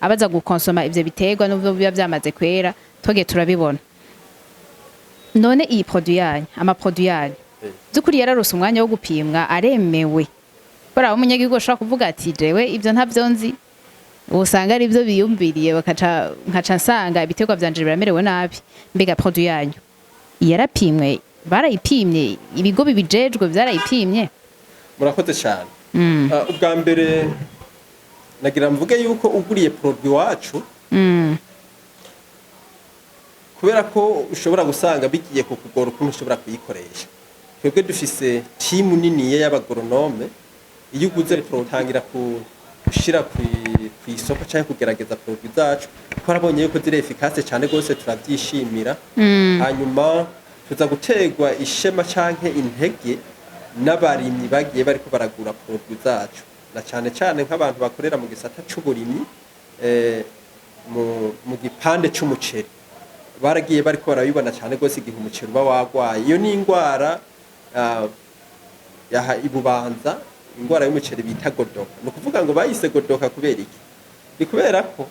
abaza gukonsoma ivyo biterwa n'ubwo biba byamaze kwera toge turabibona none iyi produit yanyu ama produit yanyu zukuri yararose umwanya wo gupimwa aremewe bara umunyagihugu ashaka kuvuga ati jewe ivyo ntavyo nzi usanga ari byo biyumviriye nkaca nsanga ibiterwa vyanje biramerewe nabi mbega produit yanyu yarapimwe barayipimye ibigo bibijejwe vyarayipimye murakoze cyane ubwa mbere nagira mvuge yuko uguriye produit wacu kubera ko ushobora gusanga bigiye kukugora ukuntu ushobora kuyikoresha twebwe dufise timu nini y'abagoronome iyo uguze protangira gushira ku isoko cyangwa kugerageza produit zacu twarabonye yuko ziri efficace cyane gose turavyishimira hanyuma tuza gutegwa ishema canke intege n'abarimyi bagiye bariko baragura produit zacu na cyane cyane nk'abantu bakorera mu gisata c'uburimyi mu gipande c'umuceri baragiye bariko barabibona cyane gose igihe umuceri uba wagwaye iyo ni ingwara yaha ibubanza ingwara y'umuceri bita godoka no kuvuga ngo bayise godoka kubera iki ni kubera ko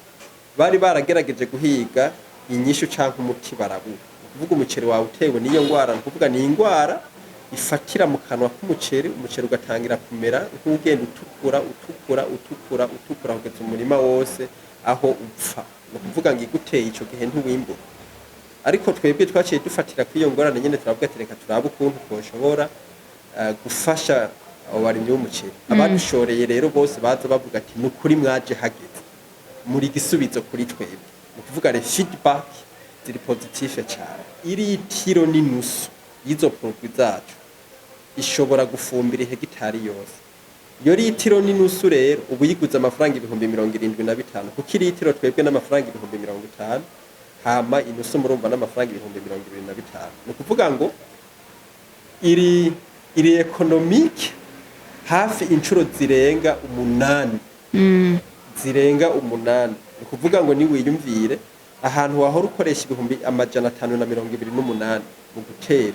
bari baragerageje guhiga inyishu canke umuti barabura kuvuga umuceri wawe utewe niyo ngwara no kuvuga ni ingwara ifatira mu kanwa k'umuceri umuceri ugatangira kumera nk'ugenda utukura kugeza umurima wose aho upfa no kuvuga ngo iguteye ico gihe ntuwimbura ariko twebwe twaciye dufatira kwiyo ngorane nyene turavuga ati reka turabe ukuntu twoshobora gufasha abo barimyi b'umuceri abadushoreye rero bose baza bavuga ati nukuri mwaje hageze muri gisubizo kuri twebwe no kuvuga re feedback ziri positive cyane iri tiro n'inusu yizo produit zacu ishobora gufumbira hegitari yose iyo litiro n'inusu rero ubu yiguze amafaranga 75,000 kuko litiro twebwe n'amafaranga 50,000 hama inusu murumva n'amafaranga 25,000 no kuvuga ngo iri economique hafi inshuro zirenga 8 zirenga 8 no kuvuga ngo ni wiyumvire ahantu wahora ukoresha 528 mu gutera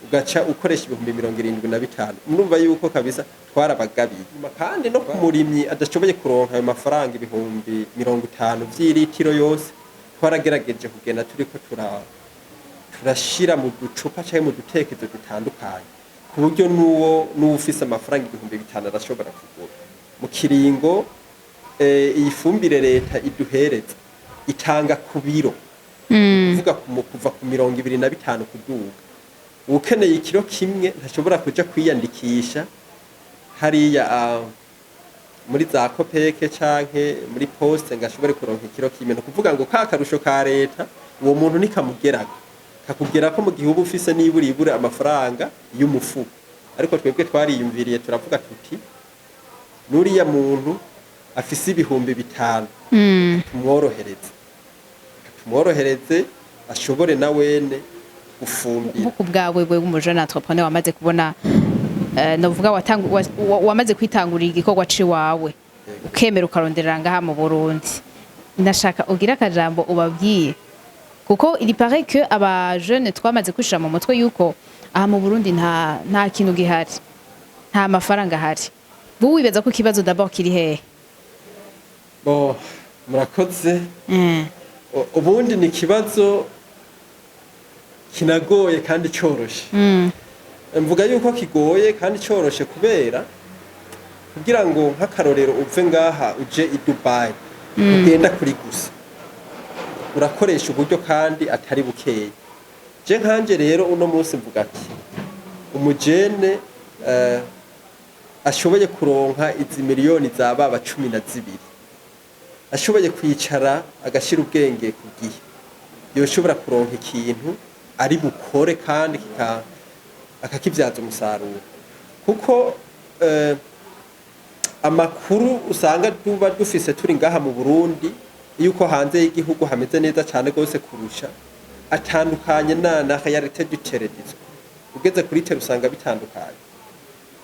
ugaca ukoresha 75,000 murumva yuko kabisa twarabagabiye kandi no kumurimyi adashoboye kuronka ayo mafaranga 50,000 vy'ilitiro yose twaragerageje kugenda turiko turashira mu ducupa cyangwa mu dutekezo dutandukanye ku buryo nuwo ufise amafaranga 5,000 arashobora kugura mu kiringo iyi fumbire leta iduhereza itanga ku biro kuvuga kuva ku 25 kuduga ukeneye ikiro kimwe ntashobora kuja kwiyandikisha hariya muri za kopeke canke muri poste ngashobore kuronka ikiro kimwe no kuvuga ngo ka karusho ka leta uwo muntu nikamugeraga kakugera ko mu gihugu ufise nibura amafaranga y'umufu ariko twebwe twariyumviriye turavuga tuti nuriya muntu afise 5,000 tumworohereze ashobore na wene ufumbira nkuko bwawe bwe umujana entrepreneur wamaze kubona novuga wamaze kwitangurira igikorwa ciwawe ukemera ukaronderera ngaha mu Burundi ndashaka ugira akajambo ubabwiye kuko il paraît que aba jeune twamaze kwishira mu mutwe yuko aha mu Burundi nta kintu gihari nta mafaranga hari bu wibeza ko kibazo d'abord kiri hehe bo murakoze ubundi ni kibazo kinagoye kandi coroshe mvuga yuko kigoye kandi coroshe kubera kugira ngo nk'akarorero uve ngaha uje i Dubai ugenda kuri gusa urakoresha uburyo kandi atari bukeye je nkanje rero uno munsi mvuga ati umujene ashoboye kuronka izi miliyoni za baba 12 ashoboye kwicara agashira ubwenge ku gihe yoshobora kuronka ikintu ari bukore kandi akakivyaza umusaruro kuko amakuru usanga tuba dufise turi ngaha mu Burundi yuko hanze y'igihugu hameze neza cyane gose kurusha atandukanye na realite du terrorisme ugeze kuri tere usanga bitandukanye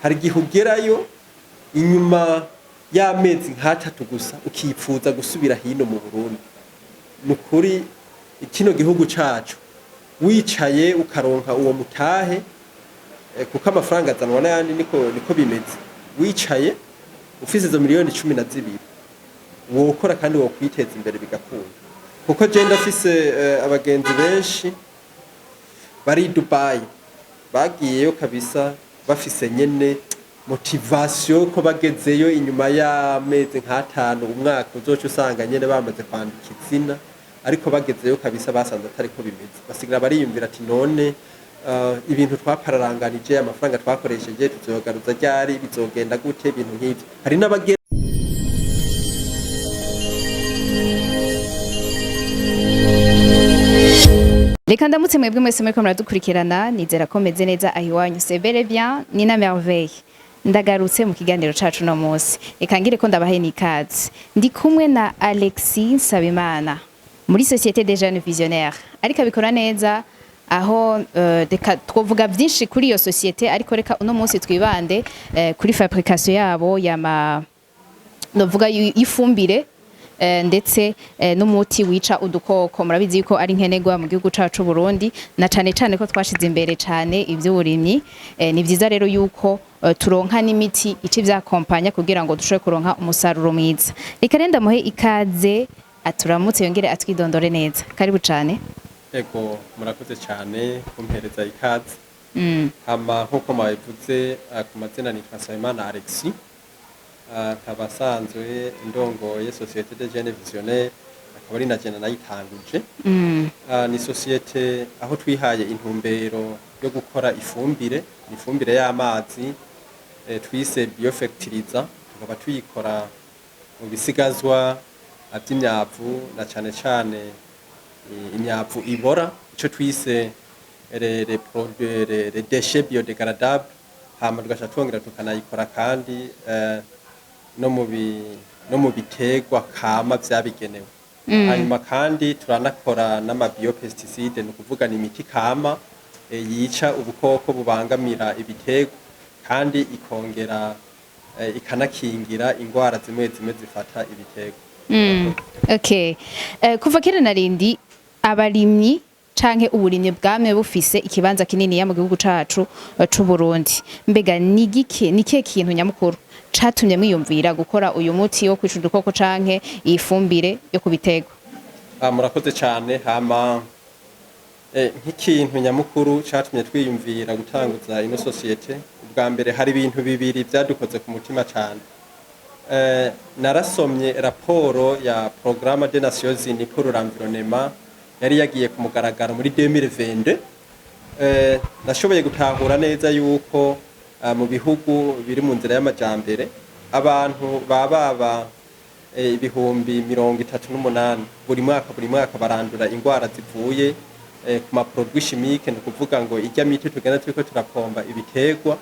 hari gihugerayo inyuma y'amezi nk'atatu gusa ukipfuza gusubira hino mu Burundi nukuri kino gihugu cacu wicaye ukaronka uwo mutahe kuko amafaranga azanwa n'ayandi niko bimeze wicaye ufise izo miliyoni 12 wokora kandi wokwiteza imbere bigakunda kuko je ndafise abagenzi benshi bari i Dubai bagiyeyo kabisa bafise nyene motivation ko bagezeyo inyuma y'amezi nk'atanu umwaka uzoca usanga nyene bamaze kwandika izina ariko bagezeyo kabisa basanze atari ko bimeze basigara bariyumvira ati none ibintu twapararanganije amafaranga twakoresheje tuzogaruza ryari bizogenda gute ibintu nk'ivyo hari n'abage Reka ndamutse mwebwe mwese muriko muradukurikirana nizera ko meze neza ahiwanyu c'est bel et bien ni na merveille ndagarutse mu kiganiro cacu no munsi reka ngire ko ndabahe n'ikaze ndi kumwe na Alexis Nsabimana muri Société des Jeunes Visionnaires ariko abikora neza aho reka twovuga byinshi kuri iyo société ariko reka uno munsi twibande kuri fabrication yabo yama novuga ifumbire ndetse n'umuti wica udukoko murabizi ko ari nkenegwa mu gihugu cacu Burundi na cane cane ko twashize imbere cane ivy'uburimyi ni vyiza rero yuko turonka n'imiti ici vyakompanya kugira ngo dushobore kuronka umusaruro mwiza reka renda muhe ikaze aturamutse yongere atwidondore neza karibu cane ego murakoze cyane kumpereza ikaze hama nkuko mwabivuze ku mazina ni Nsabimana Alexis akaba asanzwe ndongoye Société des Jeunes Visionnaires akaba ari na jena nayitanguje ni société aho twihaye intumbero yo gukora ifumbire y'amazi twise biofertilizer tukaba tuyikora mu bisigazwa by'imyavu na cane cane imyavu ibora ico twise les déchets biodégradables hama tugasha twongera tukanayikora kandi no mu biterwa kama vyabigenewe hanyuma kandi turanakora n'amabiyopesticide ni ukuvuga ni imiti kama yica ubukoko bubangamira ibiterwa kandi ikongera ikanakingira ingwara zimwe zimwe zifata ibiterwa okay kuva kera narindi abarimyi canke uburimye bwamwe bufise ikibanza kinini ya mu gihugu cacu c'u Burundi mbega nike kintu nyamukuru catumye mwiyumvira gukora uyu muti wo kwica udukoko canke ifumbire yo kubiterwa murakoze cyane hama nk'ikintu nyamukuru catumye twiyumvira gutanguza ino société ubwa mbere hari ibintu bibiri vyadukoze ku mutima cyane narasomye raporo ya Programme des Nations Unies pour l'environnement yari yagiye ku mugaragaro muri 2022 nashoboye gutahura neza yuko mu bihugu biri mu nzira y'amajambere abantu baba ibihumbi 38 buri mwaka barandura ingwara zivuye ku ma produits chimiques no kuvuga ngo ijya miti tugenda turiko turapomba ibiterwa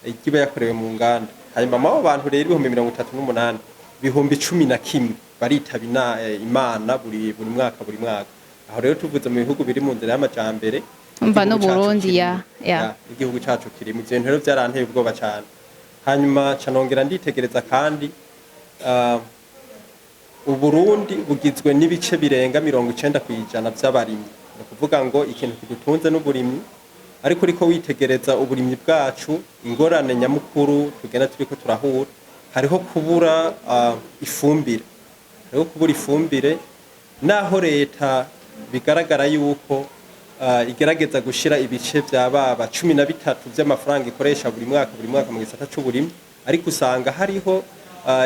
ikiba yakorewe mu nganda hanyuma abo bantu rero ibihumbi 38 ibihumbi 11 baritaba Imana buri mwaka aho rero tuvuze mu bihugu biri mu nzira y'amajambere umva no Burundi igihugu cacu kiri mu bintu rero byaranteye ubwoba cyane hanyuma canongera nditegereza kandi Uburundi bugizwe n'ibice birenga 90% by'abarimyi no kuvuga ngo ikintu kidutunze n'uburimyi ariko uriko witegereza uburimyi bwacu ingorane nyamukuru tugenda turiko turahura hariho kubura ifumbire naho leta bigaragara yuko igerageza gushira ibice byababa 13 by'amafaranga ikoresha buri mwaka mu gisata c'uburimyi ariko usanga hariho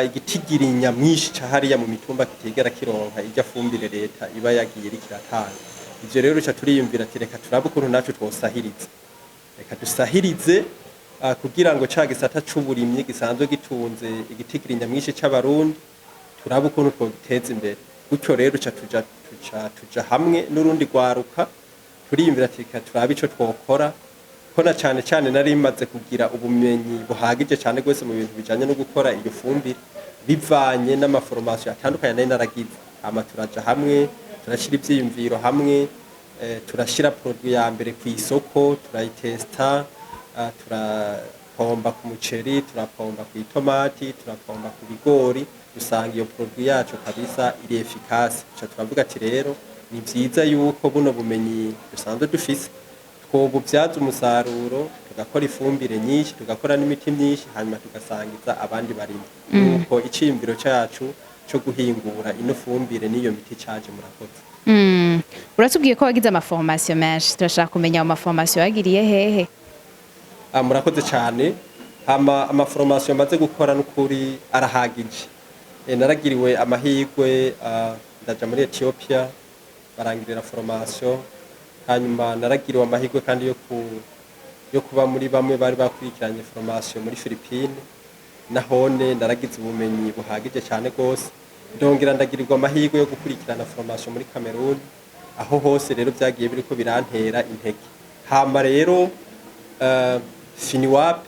igitigirinya mwinshi cahariya mu mitumba kitegera kironka ijya fumbire leta iba yagiye rikiratanga ivyo rero ca turiyumvira ati reka turabe ukuntu nacu twosahiriza reka dusahirize kugira ngo ca gisata c'uburimyi gisanzwe gitunze igitigirinya mwinshi c'abarundi turabe ukuntu twoteza imbere gutyo rero ca tuja hamwe n'urundi gwaruka turiyumvira ati reka turabe ico twokora ko na cane nari maze kugira ubumenyi buhagije cyane gose mu bintu bijanye no gukora iyo fumbire bivanye n'amaformation atandukanye nari naragize ama turaja hamwe turashira ivyiyumviro hamwe turashira produit ya mbere ku isoko turayitesta turapomba ku muceri turapomba ku itomati turapomba ku bigori dusanga iyo produit yacu kabisa iri efficace turavuga ati rero ni vyiza yuko buno bumenyi dusanzwe dufise twobubyaza umusaruro tugakora ifumbire nyinshi tugakora n'imiti myinshi hanyuma tugasangiza abandi barimyi nuko iciyumviro cacu cyo guhingura ino fumbire n'iyo miti caje murakoze. Uratubwiye ko wagize amaformation menshi, turashaka kumenya amaformation wagiriye hehe? Murakoze cyane. Amaformation maze gukora n'ukuri arahagije. Naragiriwe amahirwe ndaja muri Ethiopia barangirira formation, hanyuma naragiriwe amahirwe kandi yo kuba muri bamwe bari bakurikiranye formation muri Philippines, nahone naragize ubumenyi buhagije cyane gose. Ndongera ndagirirwa amahirwe yo gukurikirana formation muri Cameroon, aho hose rero byagiye biriko birantera intege. Hama rero FINIWAP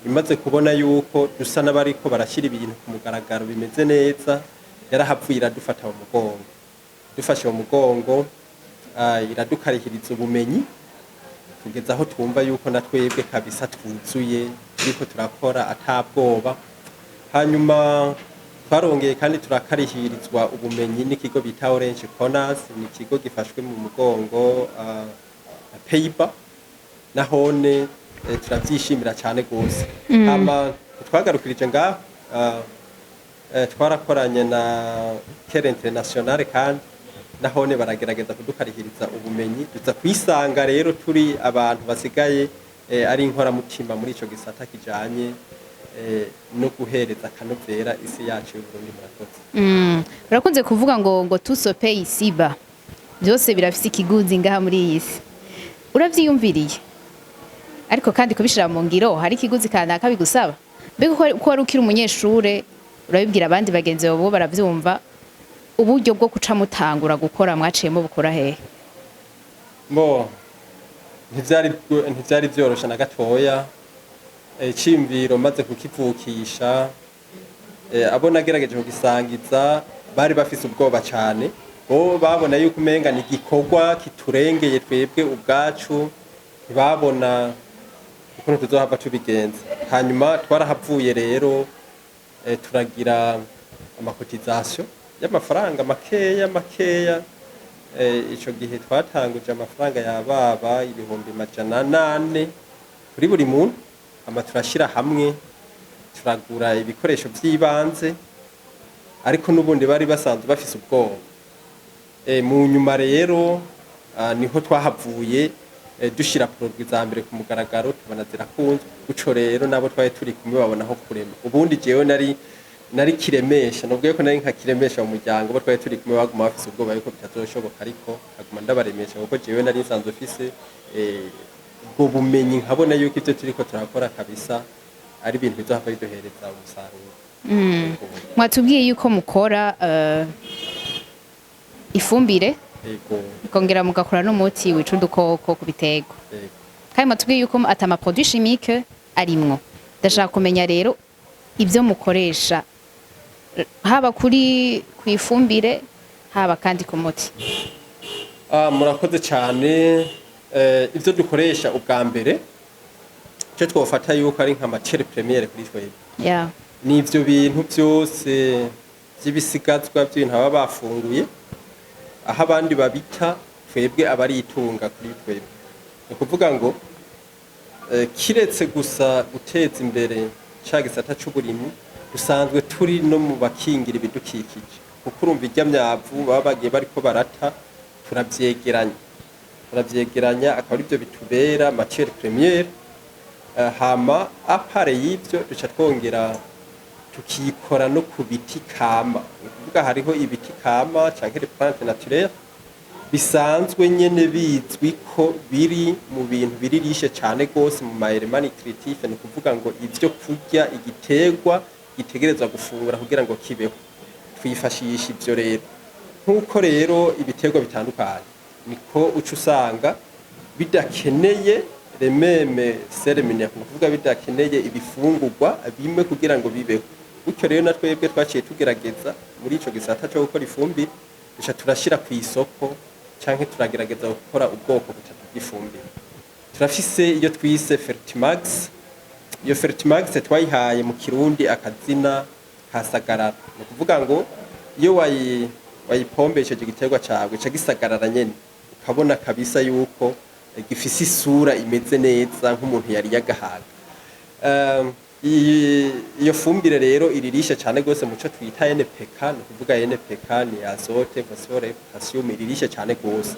imaze kubona yuko dusa n'abariko barashyira ibintu ku mugaragaro bimeze neza, yarahavuye iradufata mu mugongo. Dufashe mu mugongo iradukarihiriza ubumenyi kugeza aho twumva yuko natwebwe kabisa twuzuye turiko turakora atabwoba. Hanyuma twarongeye kandi turakarihirizwa ubumenyi n'ikigo bita Orange Corners, ni ikigo gifashwe mu mugongo Payba, nahone turabyishimira cyane gose. Hama twagarukirije ngaho twarakoranye na Care International kandi nahone baragerageza kudukarihiriza ubumenyi, tuza kwisanga rero turi abantu basigaye ari inkoramutima muri ico gisata kijanye no guhereza akanovera isi yacu y'Uburundi murakoze. Urakunze kuvuga ngo tusope isiba byose birafise ikiguzi ngaha muri iyi si, uravyiyumviriye? Ariko kandi kubishira mu ngiro hari ikiguzi kanaka bigusaba? Mbega uko wari ukiri umunyeshure urabibwira abandi bagenzi babo baravyumva, uburyo bwo kuca mutangura gukora mwaciyemo bukora hehe? Ntivyari vyorosha na gatoya. Iciyumviro maze kukivukisha, abo nagerageje kugisangiza bari bafise ubwoba cyane, bo babona yuko umenga ni igikorwa kiturengeye twebwe ubwacu, ntibabona ukuntu tuzohava tubigenza. Hanyuma twarahavuye rero turagira amakotization y'amafaranga makeya. Ico gihe twatanguje amafaranga yababa 800 kuri buri muntu, ama turashira hamwe turagura ibikoresho by'ibanze, ariko nubundi bari basanzwe bafise ubwoba. Mu nyuma rero niho twahavuye dushira produit za mbere ku mugaragaro, tubona zirakunzwe. Uco rero nabo twaye turi kumwe babonaho kurema. Ubundi jewe nari kiremesha, nubwo ko nari nka kiremesha mu muryango, bo twaye turi kumwe baguma bafise ubwoba yuko bitazoshoboka, ariko aguma ndabaremesha kuko jewe nari nsanzwe mfise ubwo bumenyi, nkabona yuko ivyo turiko turakora kabisa ari ibintu bizohava biduhereza umusaruro. Mwatubwiye yuko mukora ifumbire, ikongera mugakora n'umuti wica udukoko ku biterwa, kandi mwatubwiye yuko atama produit chimique arimwo. Ndashaka kumenya rero ibyo mukoresha haba kuri kwifumbire haba kandi ku muti. Murakoze cyane. Ibyo dukoresha ubwa mbere cyo twofata yuko ari nka matière première kuri twebwe. Ni ibyo bintu byose by'ibisigazwa by'ibintu baba bafunguye, aho abandi babita twebwe abari itunga kuri twebwe. Ni kuvuga ngo kiretse gusa guteza imbere cya gisata c'uburimyi, dusanzwe turi no mu bakingira ibidukikije, kuko urumva irya myavu baba bagiye bariko barata turabyegeranya akaba ari byo bitubera matière première. Hama apare y'ibyo duca twongera tukikora no ku biti kama. Ni kuvuga hariho ibiti kama canke les plantes naturelles bisanzwe nyene bizwi ko biri mu bintu biri rishe cyane gose mu maéléments nutritifs. Ni kuvuga ngo ivyo kurya igiterwa gitegerezwa gufungura kugira ngo kibeho, twifashisha ivyo rero. Nkuko rero ibiterwa bitandukanye, niko uca usanga bidakeneye rememe selemine, kuvuga bidakeneye ibifungurwa bimwe kugira ngo bibeho. Ucyo rero natwebwe twaciye tugerageza muri ico gisata cyo gukora ifumbire, bisha turashira ku isoko canke turagerageza gukora ubwoko butatu bw'ifumbire. Turafise iyo twise Fertimax. Iyo Fertimax twayihaye mu Kirundi akazina kasagarara. Ni kuvuga ngo iyo wayipombesha igiterwa cyawe ca gisagarara nyene, ukabona kabisa yuko gifise isura imeze neza nk'umuntu yari yagahaga. iyo fumbire rero iririshe cyane gose muco twita NPK, no kuvuga NPK ni azote, phosphore, potassium, iririshe cyane gose.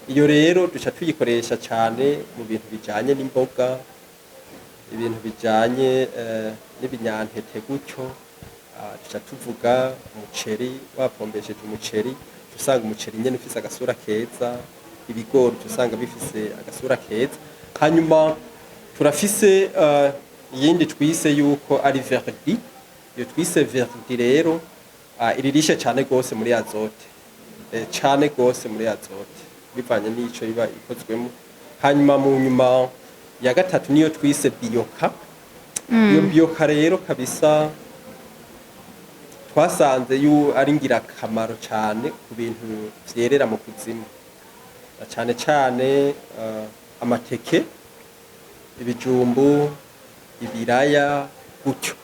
Iyo rero duca tuyikoresha cyane mu bintu bijanye n'imboga, ibintu bijanye n'ibinyantete gutyo. Duca tuvuga umuceri, wapombesheje umuceri, usanga umuceri nyene ufise agasura keza, ibigori usanga bifise agasura keza. Hanyuma turafise yindi twise yuko ari verdi. Iyo twise verdi rero iririshe cyane gose muri azote, cyane gose muri azote bivanye n'ico iba ikozwemo. Hanyuma mu nyuma ya gatatu niyo twise bioka. Iyo bioka rero kabisa twasanze ari ngirakamaro cyane ku bintu vyerera mu kuzimu, cyane cyane amateke, ibijumbu, ibiraya gutyo.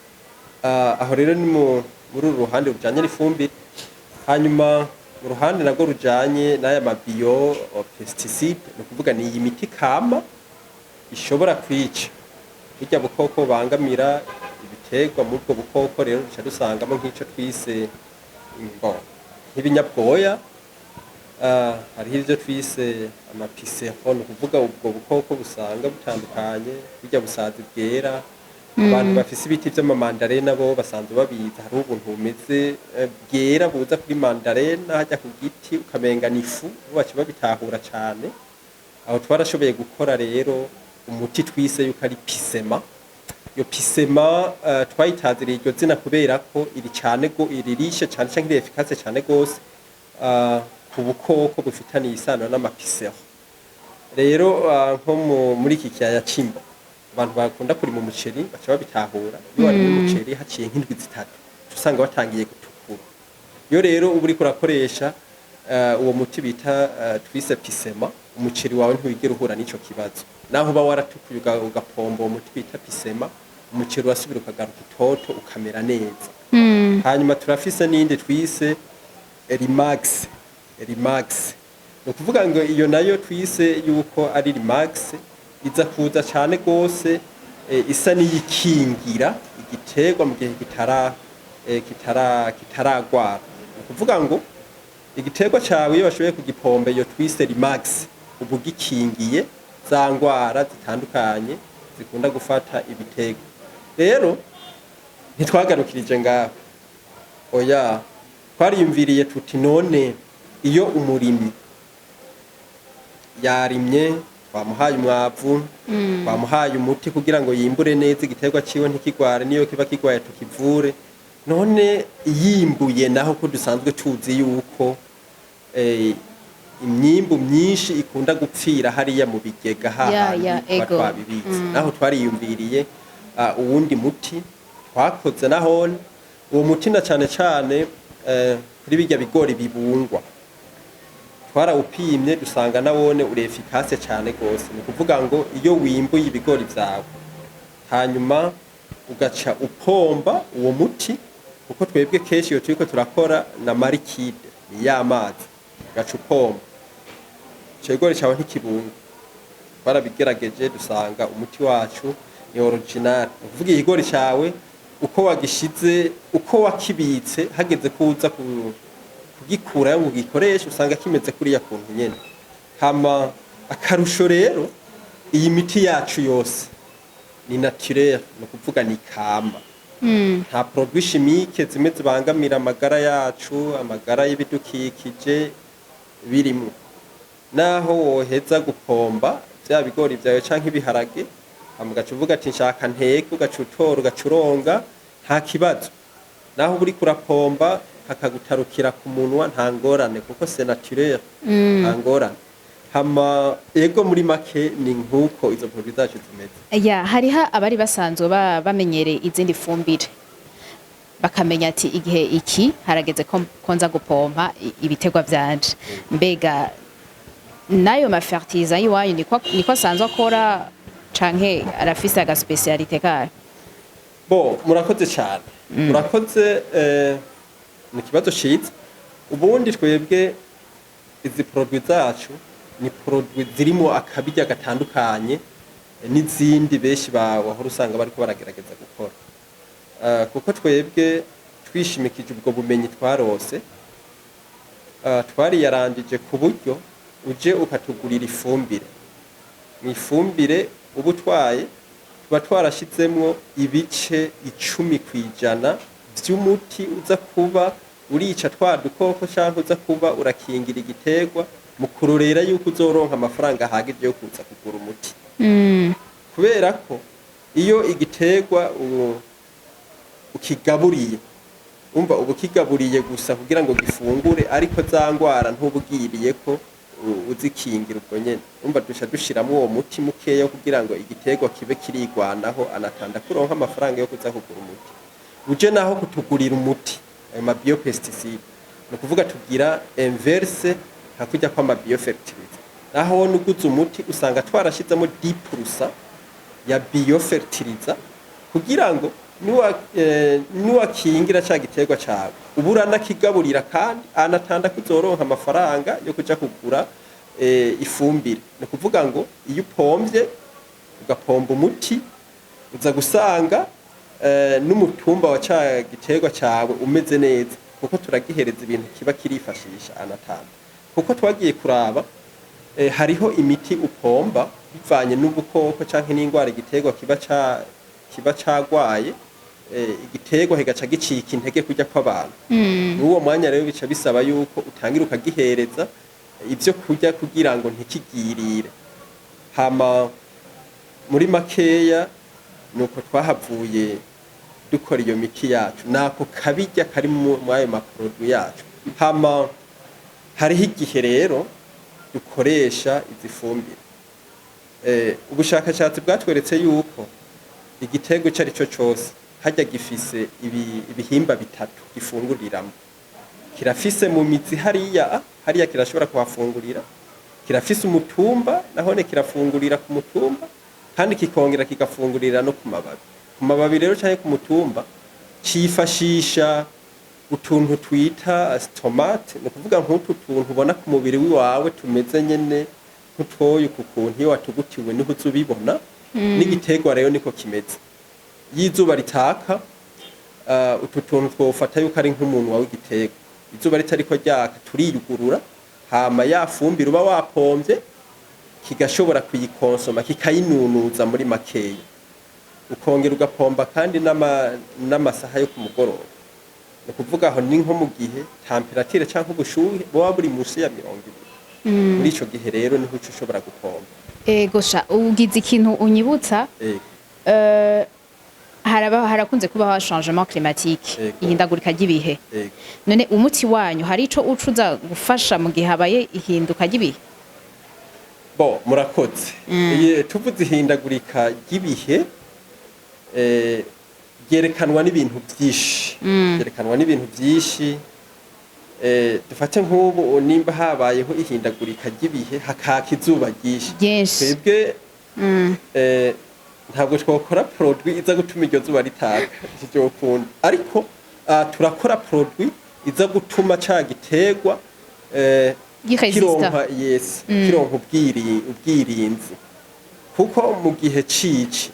Aho rero ni muri uruhande rujanye n'ifumbire. Hanyuma mu ruhande nabwo rujanye n'aya mabio pesticide, no kuvuga ni iyi miti kama ishobora kwica burya bukoko bangamira ibiterwa. Muri ubwo bukoko rero duca dusangamo nk'ico twise nk'ibinyabwoya, hariho ivyo twise amapisero, no kuvuga ubwo bukoko busanga butandukanye, burya busazi bwera. Abantu bafise ibiti vy'amamandarena bo basanzwe babiza, hari ubuntu bumeze bwera buza kuri mandarena hajya ku giti ukamenga n'ifu, baca babitahura cane. Aho twarashoboye gukora rero umuti twise yuko ari pisema. Iyo pisema twayitaziriye iryo zina kubera ko iririshe cane canke iri efficace cane gose ku bukoko bufitaniye isano n'amapisero. Rero nko muri iki kiyaya c'Imbo, abantu bakunda kurima umuceri baca babitahura. Iyo wari umuceri haciye nk'indwi zitatu usanga watangiye gutukura. Iyo rero uba uriko urakoresha uwo muti bita twise pisema, umuceri wawe ntiwigera uhura n'ico kibazo. Naho uba waratukuye ugapomba uwo muti bita pisema, umuceri urasubira ukagaruka itoto ukamera neza. Hanyuma turafise n'indi twise Rimax. Ni ukuvuga ngo iyo nayo twise yuko ari Rimax, iza kuza cyane gose isa n'iyikingira igiterwa mu gihe kitaragwara. Ni ukuvuga ngo igiterwa cyawe iyo bashoboye kugipomba iyo twise Rimax, ubu gikingiye za ngwara zitandukanye zikunda gufata ibiterwa. Rero ntitwagarukirije ngaho, oya, twariyumviriye tuti none iyo umurimyi yarimye, twamuhaye umwavu, twamuhaye umuti kugira ngo yimbure neza igiterwa ciwe ntikigware, niyo kiba kigwaye tukivure. None yimbuye naho ko dusanzwe tuzi yuko imyimbu myinshi ikunda gupfira hariya mu bigega hahandi twabibitse. Naho twariyumviriye uwundi muti twakoze nahone. Uwo muti na cane cane kuri bijya bigori bibungwa twarawupimye dusanga nawone uri efficace cyane gose. Ni kuvuga ngo iyo wimbuye ibigori vyawe hanyuma ugaca upomba uwo muti, kuko twebwe kenshi iyo turiko turakora na marikide ni y'amazi, ugaca upomba ikigori cyawe ntikibunga. Barabigerageje dusanga umuti wacu ni original. Ni kuvuga ikigori cyawe uko wagishize, uko wakibitse, hageze kuza kugikura ngo ugikoreshe usanga kimeze kuriya kuntu nyene. Hama akarusho rero iyi miti yacu yose ni naturel, no kuvuga ni kamba. Nta produit chimique zimwe zibangamira amagara yacu, amagara y'ibidukikije birimo. Naho woheza gupomba bya bigori byawe canke ibiharage, amugaca uvuga ati nshaka nteke, ugacutora ugacuronga, nta kibazo. Naho uri kurapomba hakagutarukira ku munwa, nta ngorane kuko c'est naturel, nta ngorane. Hama ego muri make ni nkuko izo produits zacu zimeze. Hariho abari basanzwe bamenyereye izindi fumbire, bakamenya ati igihe iki harageze ko nza gupompa ibitegwa vyanje. Mbega nayo mafertilizer yiwanyu niko asanzwe akora canke arafise aga specialite kayo? Murakoze cyane. Murakoze, ni kibazo ciza. Ubundi twebwe izi produits zacu ni produits zirimo akabirya gatandukanye n'izindi benshi bahora usanga bariko baragerageza gukora. Kuko twebwe twishimikije ubwo bumenyi twarose, twariyarangije ku buryo uje ukatugurira ifumbire. Mu ifumbire uba utwaye tuba twarashizemwo ibice 10% vy'umuti uza kuba urica twa dukoko canke uza kuba urakingira igiterwa mu kurorera yuko uzoronka amafaranga ahagije yo kuza kugura umuti. Kubera ko iyo igiterwa ukigaburiye umva ubu kigaburiye gusa kugira ngo gifungure, ariko za ngwara ntubugiriye ko uzikingira ubwo nyene. Umva dusha dushiramwo uwo muti mukeya kugira ngo igiterwa kibe kirigwanaho, anatanda kuronka amafaranga yo kuza kugura umuti. Uje naho kutugurira umuti ayo ma biopesticide, no kuvuga tugira inverse hakurya kwa ma biofertilizer. Naho nuguze umuti usanga twarashizemo 10% ya biofertilizer kugira ngo niwakingira ca giterwa cawe ubura nakigaburira kandi anatanda kuzoronka amafaranga yo kuja kugura ifumbire. No kuvuga ngo iyo upombye ugapomba umuti uza gusanga n'umutumba wa ca giterwa cawe umeze neza, kuko turagihereza ibintu kiba kirifashisha anatanda. Kuko twagiye kuraba hariho imiti upomba bivanye n'ubukoko canke n'ingwara igiterwa kiba cagwaye, igiterwa higaca gicika intege kujya kw'abantu. N'uwo mwanya rero bica bisaba yuko utangira ukagihereza ivyo kurya kugira ngo ntikigirire. Hama muri makeya nuko twahavuye dukora iyo miti yacu, nako kabijya kari mu ayo maproduit yacu. Hama hariho igihe rero dukoresha izi fumbire. Ubushakashatsi bwatweretse yuko igiterwa ico arico cose hajya gifise ibihimba bitatu gifunguriramo. Kirafise mu mizi hariya kirashobora kuhafungurira, kirafise umutumba nahone kirafungurira ku mutumba, kandi kikongera kigafungurira no ku mababi. Ku mababi rero canke ku mutumba cifashisha utuntu twita stomate, no kuvuga nk'utu tuntu ubona ku mubiri wawe tumeze nyene nk'utwoyo kukuntu iyo watugutiwe niho uzubibona. N'igiterwa rero niko kimeze. Yizuba ritaka utu tuntu twofata yuko ari nk'umuntu wawe igiterwa. Izuba ritariko ryaka turiyugurura, hama yafumbira uba wapombye kigashobora kuyikonsoma kikayinunuza muri makeya. Ukongera ugapomba kandi n'amasaha yo ku mugoroba. No kuvuga aho ni nko mu gihe temperature canke ubushuhe buba buri musi ya 20. Muri ico gihe rero niho ushobora gupomba. Gosha ugize ikintu unyibutsa, harakunze kubaho changement climatique, ihindagurika ry'ibihe. None umuti wanyu hari ico ucuza gufasha mu gihe habaye ihinduka ry'ibihe? Bo murakoze. Tuvuze ihindagurika ry'ibihe byerekanwa n'ibintu byinshi. Byerekanwa n'ibintu byinshi. Dufate nk'ubu nimba habayeho ihindagurika ry'ibihe hakaka izuba ryinshi. Twebwe ntabwo twakora produit iza gutuma iryo zuba ritaka, ivyo ukunda. Ariko turakora produit iza gutuma ca giterwa kironka kironka ubwirinzi. Kuko mu gihe cici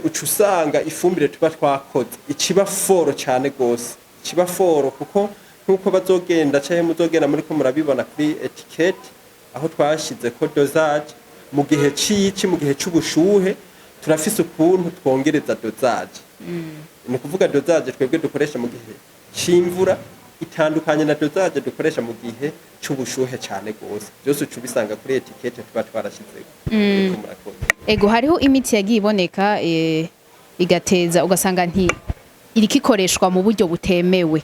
uca usanga ifumbire tuba twakoze ikiba foro cyane gose, ikiba foro kuko nkuko bazogenda canke muzogenda muri ko murabibona kuri etiquette aho twashize ko dosage mu gihe cici, mu gihe c'ubushuhe turafise ukuntu twongereza dosage. Ni kuvuga dosage twebwe dukoresha mu gihe c'imvura itandukanye na dosage dukoresha mu gihe c'ubushuhe cyane gose. Byose ucu bisanga kuri etiquette tuba twarashize. Ego hariho imiti yagiye iboneka igateza ugasanga irikikoreshwa mu buryo butemewe,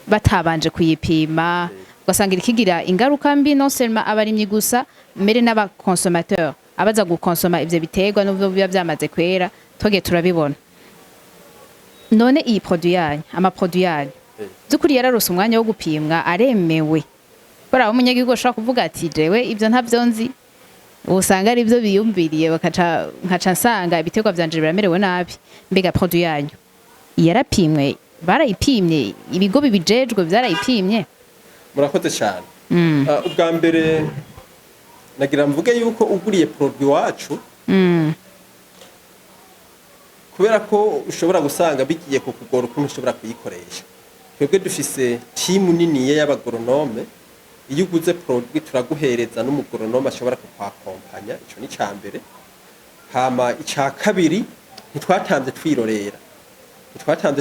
batabanje kuyipima, ugasanga irikigira ingaruka mbi non seulement abarimyi gusa mbere n'abakonsommateur abaza gukonsoma ivyo biterwa n'ubwo biba byamaze kwera toge turabibona. None iyi produit yanyu, ama produit yanyu zukuri yararose umwanya wo gupimwa aremewe. Bara umunyagihugu ashaka kuvuga ati jewe ivyo ntavyo nzi, usanga ari byo biyumviriye nkaca nsanga ibiterwa byanje biramerewe nabi. Mbega produit yanyu yarapimwe, barayipimye, ibigo bibijejwe byarayipimye? Murakoze cyane. Ubwa mbere nagira mvuge yuko uguriye produit wacu kubera ko ushobora gusanga bigiye kukugora ukuntu ushobora kuyikoresha. Twebwe dufise timu niniye y'abagoronome, iyo uguze produit turaguhereza n'umugoronome ashobora kukwakompanya, ico ni ca mbere. Hama ica kabiri ntitwatanze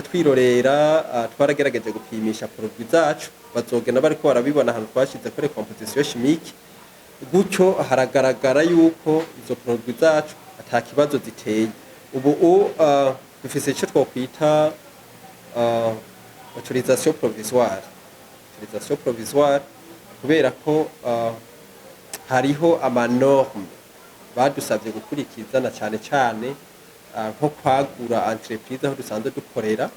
twirorera, twaragerageje gupimisha produit zacu, bazogenda bariko barabibona ahantu twashize kuri composition chimique, gutyo haragaragara yuko izo produit zacu ata kibazo ziteye. Ubu dufise ico twokwita autorisation provisoire kubera ko hariho amanorme badusabye gukurikiza na cyane cyane nko kwagura entreprise aho dusanzwe dukorera.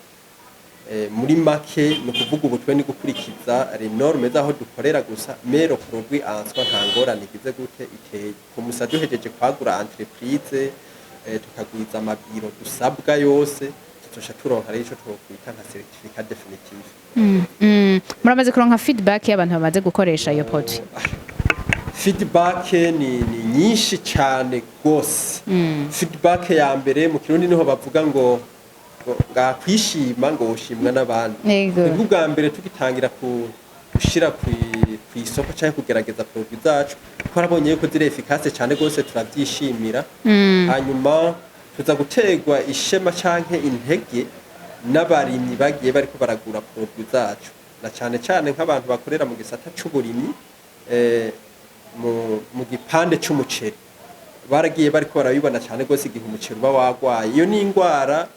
Muri make no kuvuga ubu twe ni gukurikiza les normes zaho dukorera gusa, mais le produit en soi nta ngorane igize gute iteye. Kumusa duhejeje kwagura entreprise tukagwiza amabiro dusabwa yose, tutosha turonka rero ico twokwita nka certificat definitive. Muramaze kuronka feedback y'abantu bamaze gukoresha iyo produit? Feedback ni nyinshi cyane gose. Feedback ya mbere mu Kirundi niho bavuga ngo kwishima ngo ushimwa n'abandi. Ubwo bwa mbere tugitangira gushira ku isoko cyangwa kugerageza produit zacu, twarabonye yuko ziri efficace cyane gose, turabyishimira. Hanyuma tuza gutegwa ishema canke intege n'abarimyi bagiye bariko baragura produit zacu, na cyane cyane nk'abantu bakorera mu gisata c'uburimyi mu gipande c'umuceri, baragiye bariko barabibona cyane gose igihe umuceri uba wagwaye. Iyo ni ingwara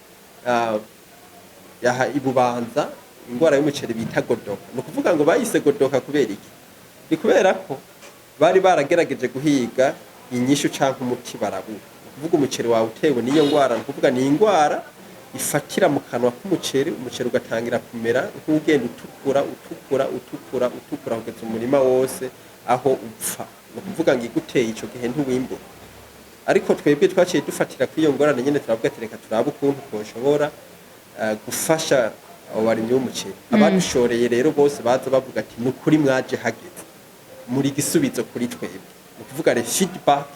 yaha ibubanza, ingwara y'umuceri bita godoka. No kuvuga ngo bayise godoka kubera iki? Ni kubera ko bari baragerageje guhiga inyishu canke umuti barabura. Kuvuga umuceri wawe utewe niyo ngwara, no kuvuga ni ingwara ifatira mu kanwa k'umuceri, umuceri ugatangira kumera nk'ugenda utukura kugeza umurima wose aho upfa. No kuvuga ngo iguteye ico gihe ntiwimbura. Ariko twebwe twaciye dufatira kuri iyo ngorane nyene, turavuga ati reka turabe ukuntu twoshobora gufasha abo barimyi b'umuceri. Abadushoreye rero bose baza bavuga ati ni ukuri mwaje hageze, muri gisubizo kuri twebwe. Ni kuvuga re feedback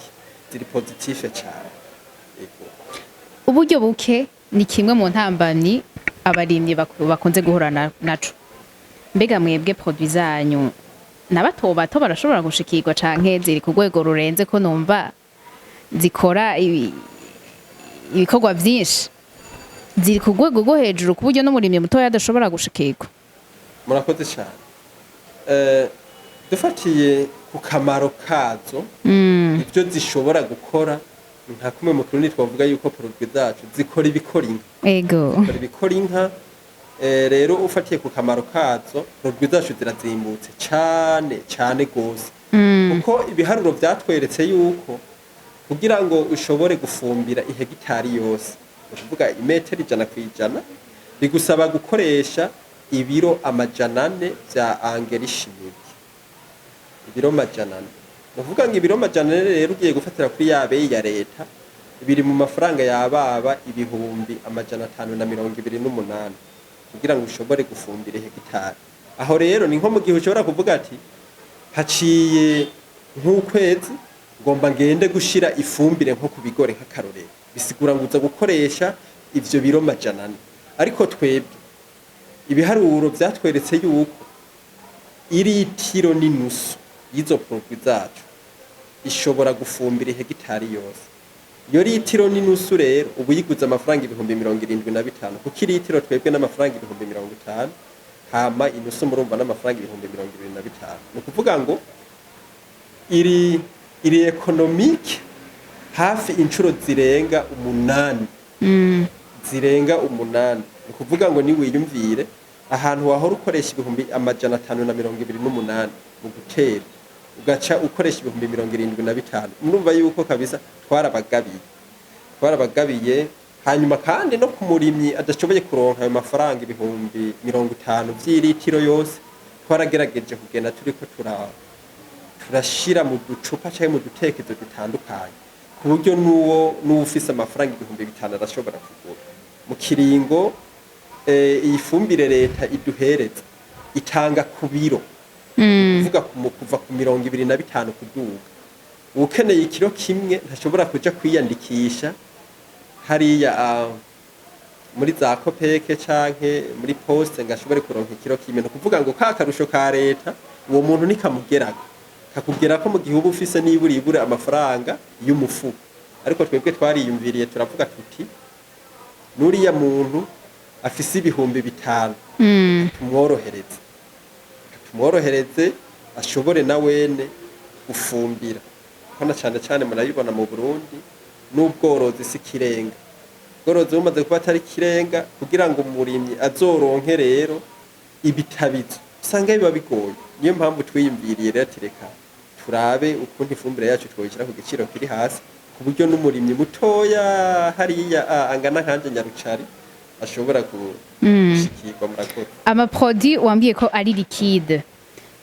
ziri positive cyane. Uburyo buke ni kimwe mu ntambamyi abarimyi bakunze guhura naco. Mbega mwebwe produit zanyu nabato bato barashobora gushikirwa canke ziri ku rwego rurenze ko numva zikora ibikorwa vyinshi, ziri ku rwego rwo hejuru ku buryo n'umurimyi mutoya adashobora gushikirwa? Murakoze cyane. Dufatiye ku kamaro kazo, ibyo zishobora gukora, nta kumwe mu Kirundi twavuga yuko produit zacu zikora ibikora inka. Zikora ibikora inka. Rero ufatiye ku kamaro kazo, produit zacu zirazimbutse cyane gose. Kuko ibiharuro byatweretse yuko kugira ngo ushobore gufumbira ihegitari yose, kuvuga imetero 100 bigusaba gukoresha ibiro 400 vya engrais chimique. Ibiro 400. Uvuga ngo ibiro 400 rero ugiye gufatira kuri yabe ya leta, biri mu mafaranga yababa ibihumbi 528 kugira ngo ushobore gufumbira hegitari. Aho rero ni nko mu gihe ushobora kuvuga ati haciye nk'ukwezi ngomba ngende gushira ifumbire nko ku bigore nk'akarorero, bisigura ngo uza gukoresha ivyo biro 400. Ariko twebwe ibiharuro byatweretse yuko iritiro n'inusu y'izo produit zacu ishobora gufumbira hegitari yose. Iyo litiro n'inusu rero ubu yiguze amafaranga 75,000, kuko litiro twebwe n'amafaranga 50,000, hama inusu murumva n'amafaranga 25,000. No kuvuga ngo iri economique hafi inshuro zirenga 8. Zirenga 8. Ni kuvuga ngo ni wiyumvire ahantu wahora ukoresha 528 mu gutera, ugaca ukoresha 75,000. Murumva yuko kabisa twarabagabiye. Hanyuma kandi no kumurimyi adashoboye kuronka ayo mafaranga 50,000 vy'ilitiro yose, twaragerageje kugenda turiko turashira mu ducupa cyangwa mu dutekezo dutandukanye, ku buryo n'uwo ufise amafaranga 5,000 arashobora kugura. Mu kiringo iyi fumbire leta iduhereza itanga ku biro, kuvuga kuva ku 25 kuduga. ukeneye ikiro kimwe ntashobora kuja kwiyandikisha hariya muri za kopeke canke muri poste ngashobore kuronka ikiro kimwe no kuvuga ngo ka karusho ka leta uwo muntu nikamugeraga kakugera ko mu gihugu ufise nibura amafaranga y'umufuko ariko twebwe twariyumviriye turavuga tuti nuriya muntu afise ibihumbi 5 tumworohereze ashobore na wene gufumbira hano cyane murayibona mu Burundi n'ubworozi sikirenga ubworozi bumaze kuba atari kirenga kugira ngo umurimyi azoronke rero ibitabizo usanga biba bigoye niyo mpamvu twiyumviriye rero tireka turabe ukuntu ifumbire yacu twoyishyira ku giciro kiri hasi ku buryo n'umurimyi mutoya hariya angana nkanje Nyarucari ashobora gushikirwa murakoze. Amaproduit wambwiye ko ari liquide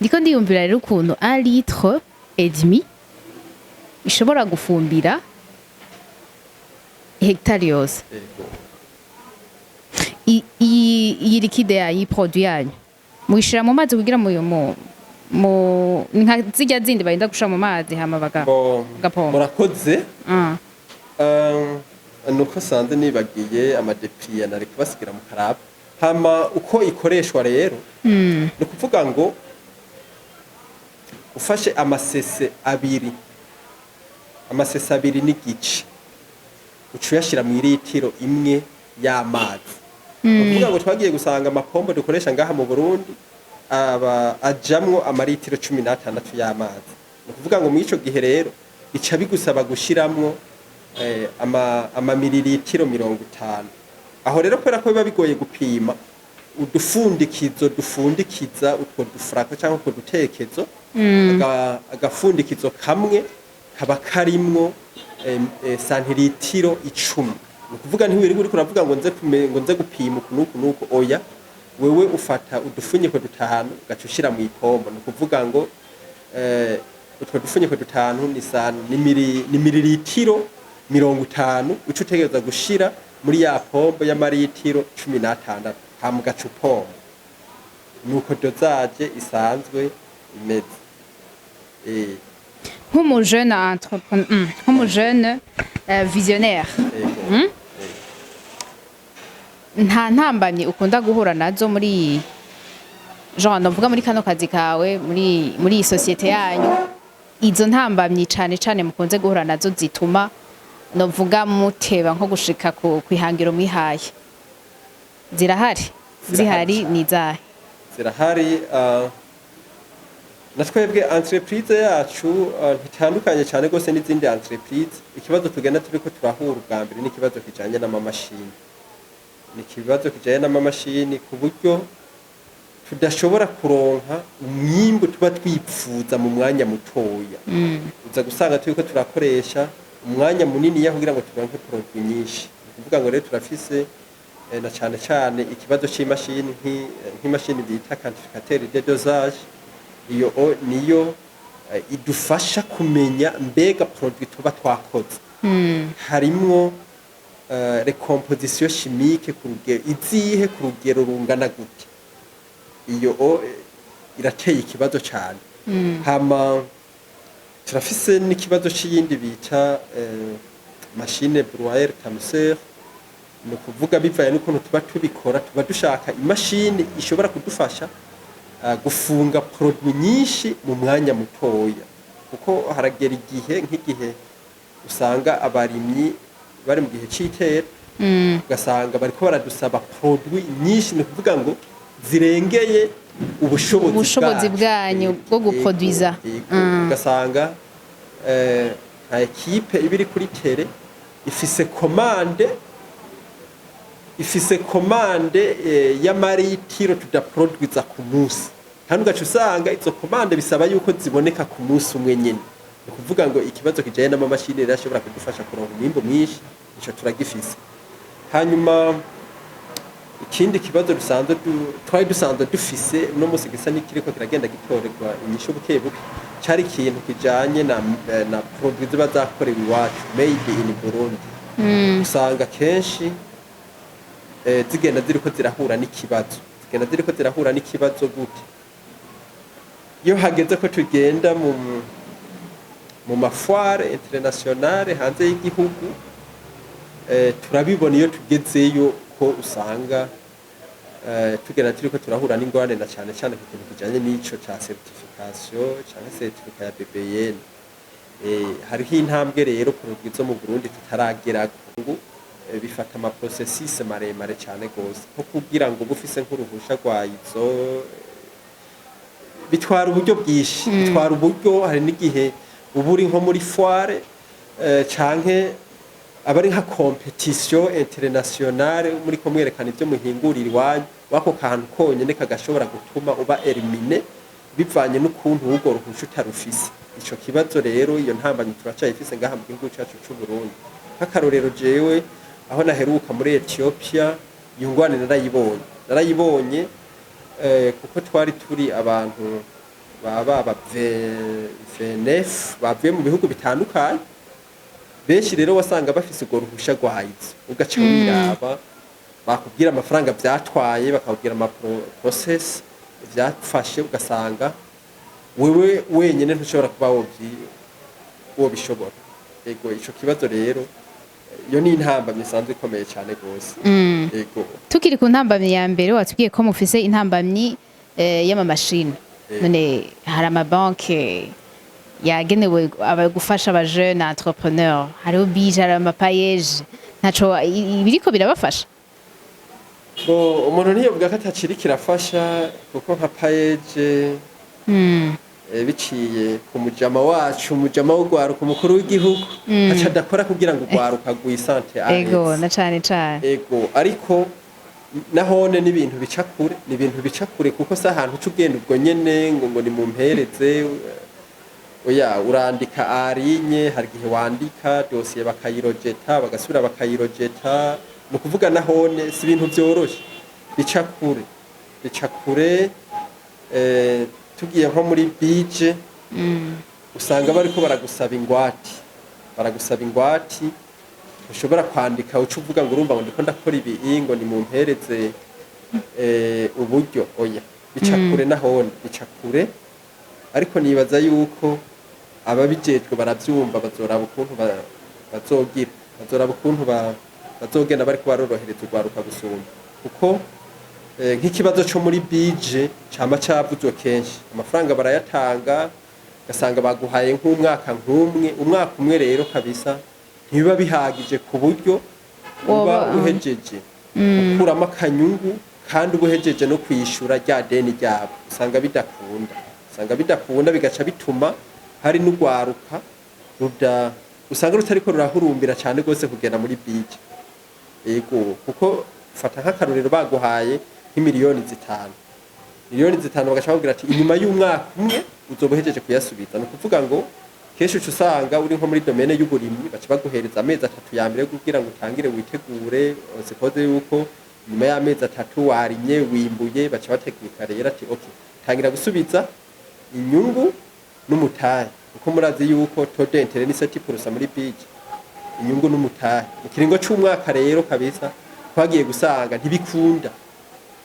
ndiko ndiyumvira rero ukuntu 1 litre et demi ishobora gufumbira hectare yose. Iyi liquide yayi produit yanyu muishira mu mazi kugira mu nka zijya zindi barinda gushira mu mazi hama bagapompa. Murakoze. Nuko sanze nibagiye amadepriya nari kubasigira mu karaba hama uko ikoreshwa rero no kuvuga ngo ufashe amasese abiri n'igice ucuyashira mu litiro imwe y'amazi kuvuga ngo twagiye gusanga amapombo dukoresha ngaha mu Burundi ajamwo amaritiro 16 y'amazi no kuvuga ngo mu ico gihe rero bica bigusaba gushiramwo mililitiro 50 aho rero kwera ko biba bigoye gupima dufundikiza utwo dufrako cyangwa utwo dutekezo agafundikizo kamwe kaba karimwo santilitiro 10 no kuvuga ntiwiri uri kuravuga ngo nze gupima nuko oya wewe ufata udufunyiko 5 gacushira mu ipombo no kuvuga ngo utwo dufunyiko 5 ni mililitiro 50 uco utegereza gushira muri ya pombo y'amaritiro 16 hama gacupombo nuko dosage isanzwe imeze. Jeune entrepreneur, jeune visionnaire. Nta ntambamye ukunda guhura nazo muri genre navuga muri kano kazi kawe muri societe yanyu izo ntambamye cyane mukunze guhura nazo zituma novuga muteba nko gushika ku kwihangiro mwihaye zirahari ni zahe? Zirahari natwebwe entreprise yacu ntitandukanye cyane gose n'izindi entreprise ikibazo tugenda turiko turahura ubwa mbere n'ikibazo kijanye n'amamashini ku buryo tudashobora kuronka umwimbu tuba twipfuza mu mwanya mutoya uza gusanga turiko turakoresha umwanya munini kugira ngo turonke produit nyinshi kuvuga ngo rero turafise na cyane ikibazo c'imashini nk'imashini bita quantificateur de dosage iyo niyo idufasha kumenya mbega produit tuba twakoze harimwo recomposition chimique ku rugero rungana gute iyo irateye ikibazo cyane hama turafise n'ikibazo c'iyindi bita machine broyer tamser no kuvuga bivaye n'ukuntu tuba tubikora tuba dushaka imashini ishobora kudufasha gufunga produit nyinshi mu mwanya mutoya kuko haragera nk'igihe usanga abarimyi bari mu gihe c'itera ugasanga bariko baradusaba produit nyinshi no kuvuga ngo zirengeye ubushobozi bwanyu bwo guproduiza ugasanga nka equipe ibiri kuri tere ifise commande y'amaritiro tudaproduiza ku munsi kandi ugaca usanga izo commande bisaba yuko ziboneka ku munsi umwe nyene ni kuvuga ngo ikibazo kijanye n'amamashini rero ashobora kudufasha kuronka umwimbo mwinshi ico turagifise hanyuma ikindi kibazo twari dusanzwe dufise no musi gisa n'ikiriko kiragenda gitorerwa inyishu bukebuke cari ikintu kijanye na produit ziba zakorewe iwacu made in Burundi usanga kenshi zigenda ziriko zirahura n'ikibazo gute iyo hageze ko tugenda mu mafoire internationale hanze y'igihugu turabibona iyo tugezeyo ko usanga tugenda turiko turahura n'ingorane na cyane cyane ku kintu kijanye n'ico ca certification cyangwa certificat ya BBN. Hariho intambwe rero produit zo mu Burundi tutaragera ngo bifata ama processus maremare cyane gose nko kugira ngo bufise nk'uruhusha rwayizo bitwara uburyo bwishi bitwara uburyo hari n'igihe uburi nko muri foire canke abari nka competition internationale muri ko mwerekana ivyo muhingurira iwanyu wako kantu konyene kagashobora gutuma uba elimine bivanye n'ukuntu ugo ruhusha utarufise. Ico kibazo rero iyo ntambanyi turacayifise ngaha mu gihugu cyacu c'u Burundi. Nk'akarorero jewe aho naheruka muri Ethiopia yungwane narayibonye kuko twari turi abantu baba VNF bavuye mu bihugu bitandukanye benshi rero wasanga bafise urwo ruhusha rwayizo ugaca wiraba bakubwira amafaranga byatwaye bakabwira ama process byafashe ugasanga wewe wenyene ntushobora kuba wobishobora. Ego ico kibazo rero iyo ni intambamye isanzwe ikomeye cyane gose. Ego tukiri ku ntambamye ya mbere watubwiye ko mufise intambamyi y'amamashini none hari amabanke yagenewe gufasha aba jeune entrepreneur hariho bije hari amapayeje ntaco biriko birabafasha bo umuntu ntiyovuga ko ataciri kirafasha kuko nka payeje biciye ku mujama wacu umujama w'ugwaruka umukuru w'igihugu aca adakora kugira ngo ugwaruka gwisante ego na cane ego ariko nahone n'ibintu bica kure kuko se ahantu c'ugenda ubwo nyene ngo ni mu mpereze oya urandika arinye hari gihe wandika dossier bakayirojeta bagasubira bakayirojeta no kuvuga nahone si ibintu byoroshe bica kure tugiye nko muri bije usanga bariko baragusaba ingwati ushobora kwandika uca uvuga ngo urumva ngo ndiko ndakora ibi ngo ni mu mpereze uburyo oya bica kure nahone bica kure ariko nibaza yuko ababijejwe baravyumva bazoraba ukuntu bazogenda bariko barorohereza urwaruka gusumba kuko nk'ikibazo cyo muri bije cama cavuzwe kenshi amafaranga barayatanga gasanga baguhaye nk'umwaka umwaka umwe rero kabisa ntibiba bihagije ku buryo uba uhejeje ukuramo akanyungu kandi ubuhejeje no kwishura rya deni ryabo usanga bidakunda bigaca bituma hari n'ugwaruka usanga rutariko rurahurumbira cyane gose kugenda muri bije. Ego kuko fata nk'akarorero baguhaye nk'imiliyoni 5 bagaca bavugira ati inyuma y'umwaka umwe uzobuhejeje kuyasubiza no kuvuga ngo kesho usanga uri nko muri domaine y'uburimyi baca baguhereza amezi 3 ya mbere kugira ngo utangire witegure sikoze yuko nyuma y'amezi 3 warimye wimbuye baca bateknika rero ati okay tangira gusubiza inyungu n'umutahe uko murazi yuko taux d'intérêt ni 7% muri bije inyungu n'umutahe mu kiringo c'umwaka rero kabisa twagiye gusanga ntibikunda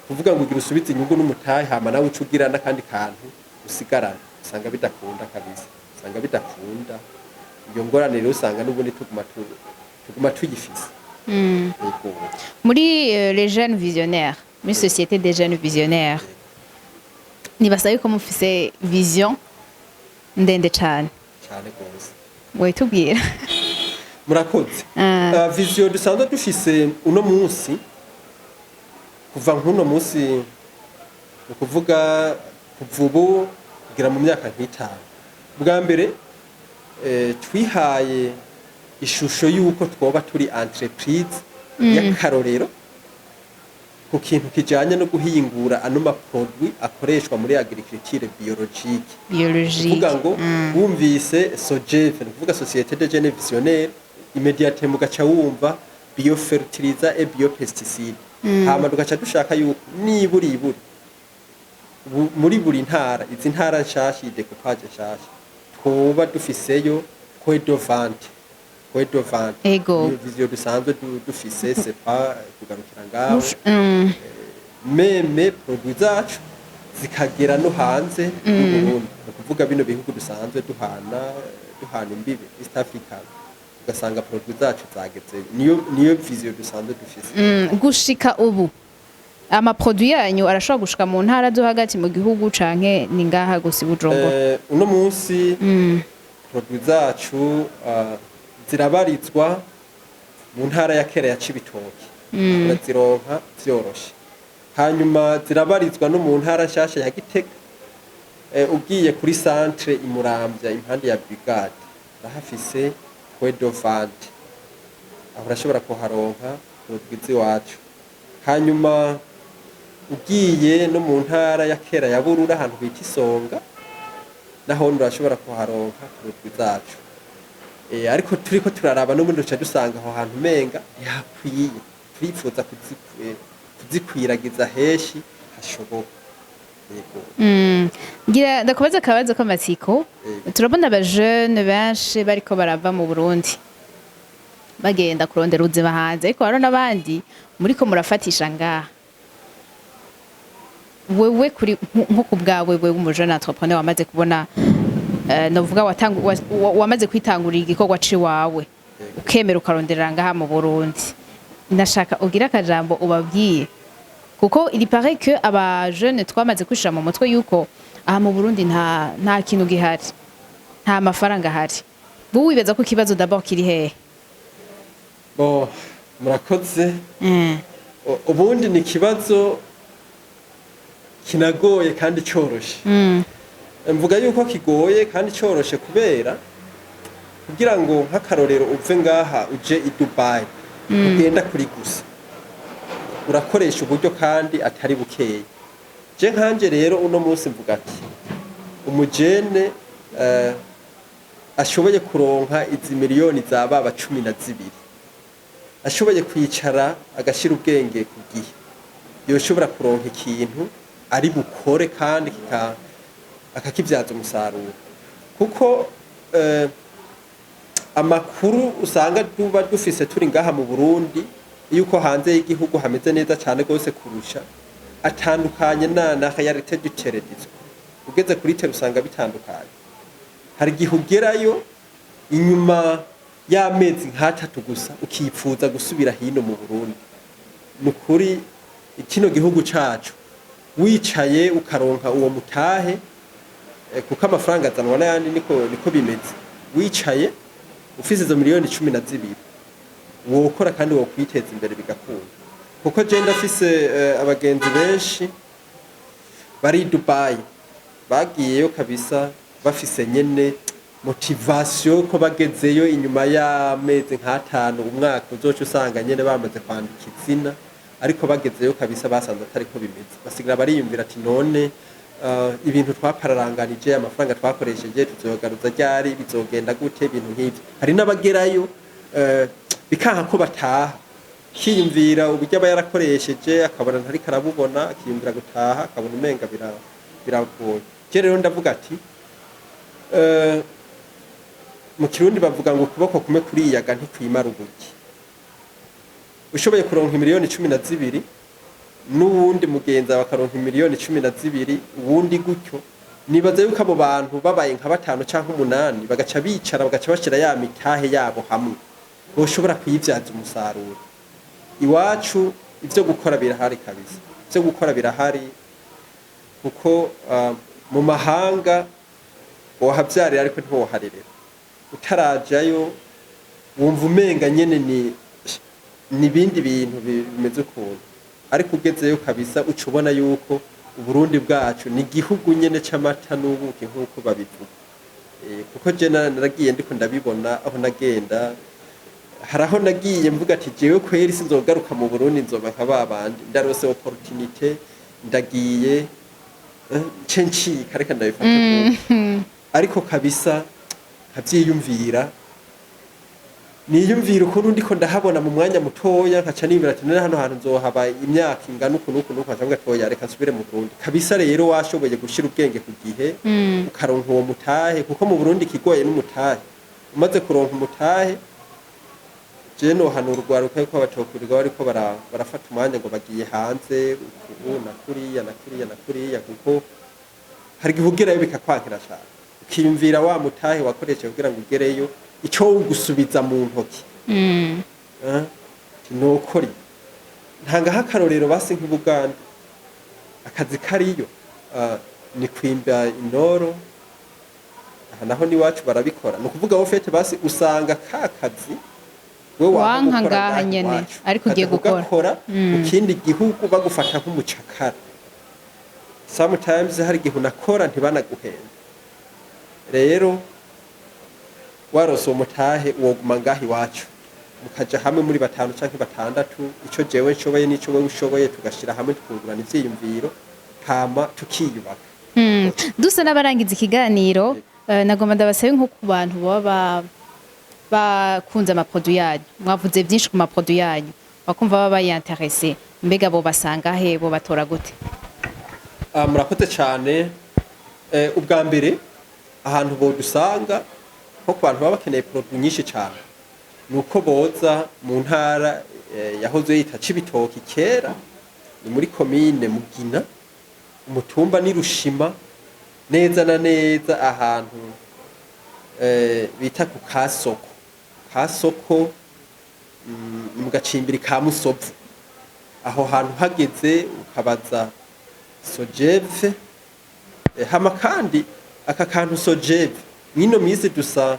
kuvuga ngo ugira usubize inyungu n'umutahe hama nawe ucugira n'akandi kantu usigarana usanga bidakunda kabisa usanga bidakunda iyo ngorane rero usanga n'ubundi tuguma tuyifise. Muri les jeunes visionnaires muri société des jeunes visionnaires nibasaba yuko mufise vision ndende cyane gose witubwira murakoze vision dusanzwe dufise uno munsi kuva nk'uno munsi ukuvuga kuvubu kugira mu myaka nk'itanu bwa mbere twihaye ishusho y'uko twoba turi entreprise y'akarorero ku kintu kijanye no guhingura ano maproduit akoreshwa muri agriculture biologique kuvuga ngo wumvise SOGEV kuvuga Société des Jeunes Visionnaires immédiatement mugaca wumva biofertilizer et biopesticide hama dugaca dushaka yuko niburi muri buri ntara izi ntara nshasha idecoupage nshasha twoba dufiseyo ego vision dusanzwe dufise c'est pas kugarukira ngaho meme produit zacu zikagera no hanze y'Uburundi ni ukuvuga bino bihugu dusanzwe duhana imbibe East Africa ugasanga produit zacu zageze niyo vision dusanzwe dufise gushika ubu amaproduit yanyu arashobora gushika mu ntara zo hagati mu gihugu canke ni ngaha gusa Bujumbura uno munsi produit zacu zirabarizwa mu ntara ya Kera ya Cibitoke urazironka vyoroshe hanyuma zirabarizwa no mu ntara nshasha ya Gitega ugiye kuri centre Imuramvya impande ya brigade rahafise Wedovant aho urashobora kuharonka produit wacu hanyuma ugiye no mu ntara ya Kera ya Burura ahantu bita Isonga naho urashobora kuharonka produit zacu ariko turiko turaraba no muri duca dusanga aho hantu menga yakwiye turifuza kuzikwiragiza heshi hashoboka ngira ndakubaza akabazo k'amatsiko turabona aba jeune benshi bariko barava mu Burundi bagenda kurondera ubuzima hanze ariko haro n'abandi muriko murafatisha ngaha wewe kuri nko kubwawe wewe umujene entrepreneur wamaze kubona novuga wamaze kwitangurira igikorwa ciwawe ukemera ukaronderera ngaha mu Burundi ndashaka ugira akajambo ubabwiye kuko il paraît que aba jeune twamaze kwishira mu mutwe yuko aha mu Burundi nta kintu gihari nta mafaranga ahari bu wibeza ko kibazo d'abord kiri hehe murakoze ubundi ni kibazo kinagoye kandi coroshe mvuga yuko kigoye kandi coroshe kubera kugira ngo nk'akarorero uve ngaha uje i Dubai ugenda kuri gusa urakoresha uburyo kandi atari bukeye je nkanje rero uno munsi mvuga ati umujene ashoboye kuronka izi miliyoni za baba 12 ashoboye kwicara agashira ubwenge ku gihe yoshobora kuronka ikintu ari bukore kandi akakibyaza umusaruro kuko amakuru usanga duba dufise turi ngaha mu Burundi yuko hanze y'igihugu hameze neza cyane gose kurusha atandukanye na realite du terrain ugeze kuri tere usanga bitandukanye hari gihe ugerayo inyuma y'amezi nk'atatu gusa ukipfuza gusubira hino mu Burundi nukuri kino gihugu cacu wicaye ukaronka uwo mutahe kuko amafaranga azanwa n'ayandi niko bimeze wicaye ufise izo miliyoni 12 wokora kandi wokwiteza imbere bigakunda kuko je ndafise abagenzi benshi bari Dubai bagiyeyo kabisa bafise nyene motivation ko bagezeyo inyuma y'amezi nk'atanu umwaka uzoca usanga nyene bamaze kwandika izina ariko bagezeyo kabisa basanze atari ko bimeze basigira bariyumvira ati none ibintu twapararanganije amafaranga twakoresheje tuzogaruza ryari bizogenda gute ibintu nk'ibyo hari n'abagerayo bikanka ko bataha kiyumvira uburyo aba yarakoresheje akabona ntari karabubona akiyumvira gutaha akabona umenga biragoye je rero ndavuga ati mu Kirundi bavuga ngo ukuboko kume kuriyaga ntikwimara ubuki ushoboye kuronka miliyoni 12 n'uwundi mugenza bakaronka miliyoni 12 uwundi gutyo nibaza yuko abo bantu babaye nka 5 canke 8 bagaca bicara bagaca bashira ya mitahe yabo hamwe boshobora kuyivyaza umusaruro iwacu ivyo gukora birahari kabisa ivyo gukora birahari kuko mu mahanga wohavyarira ariko ntiwoharerera utarajayo wumva umenga nyene ni bindi bintu bimeze ukuntu ariko ugezeyo kabisa ucubona yuko Uburundi bwacu ni igihugu nyene c'amata n'ubuki nk'uko babivuga kuko je naragiye ndiko ndabibona aho nagenda haraho nagiye mvuga ati jewe kweri sinzogaruka mu Burundi nzoba nka babandi ndarose opportunité ndagiye cenci kareka ndabifata ariko kabisa kavyiyumvira niyumvira ukuntu ndiko ndahabona mu mwanya mutoya nkaca nibira ati none hano hantu nzohaba imyaka ingana ukuntu nkaca toya reka nsubire mu Burundi kabisa rero washoboye gushira ubwenge ku gihe ukaronka uwo mutahe kuko mu Burundi kigoye n'umutahe umaze kuronka umutahe je nohanura urwaruka yuko batokurirwa bariko barafata umwanya ngo bagiye hanze ubu na kuriya kuko hari igihe ugerayo bikakwankira cyane ukiyumvira wa mutahe wakoresheje kugira ngo ugereyo ico ugusubiza mu ntoki nokori ntangaho akarorero basi nk'Ubuganda akazi kariyo ni kwimba inoro aha naho niwacu barabikora ni ukuvuga wo fete basi usanga ka kazi we wanka ngaha nyene ariko ugiye gukora mu kindi gihugu bagufata nk'umucakara sometimes hari igihe unakora ntibanaguhenda rero warose umutahe woguma ngaha iwacu mukaja hamwe muri 5 canke 6 ico jewe nshoboye n'ico wewe ushoboye tugashira hamwe tukungurana ivyiyumviro hama tukiyubaka dusa n'abarangiza ikiganiro nagomba ndabasabe nko ku bantu baba bakunze amaproduit yanyu mwavuze byinshi ku maproduit yanyu bakumva baba bayinteresse mbega bo basanga he bo batora gute murakoze cyane ubwa mbere ahantu bo dusanga nko ku bantu baba bakeneye produit nyinshi cyane nuko boza mu ntara yahoze yita Cibitoki kera ni muri commune Mugina umutumba ni Rushima neza na neza ahantu bita ku kasoko mu gacimbiri ka Musovu aho hantu hageze ukabaza Sojeve hama kandi aka kantu Sojeve mwino mizi dusa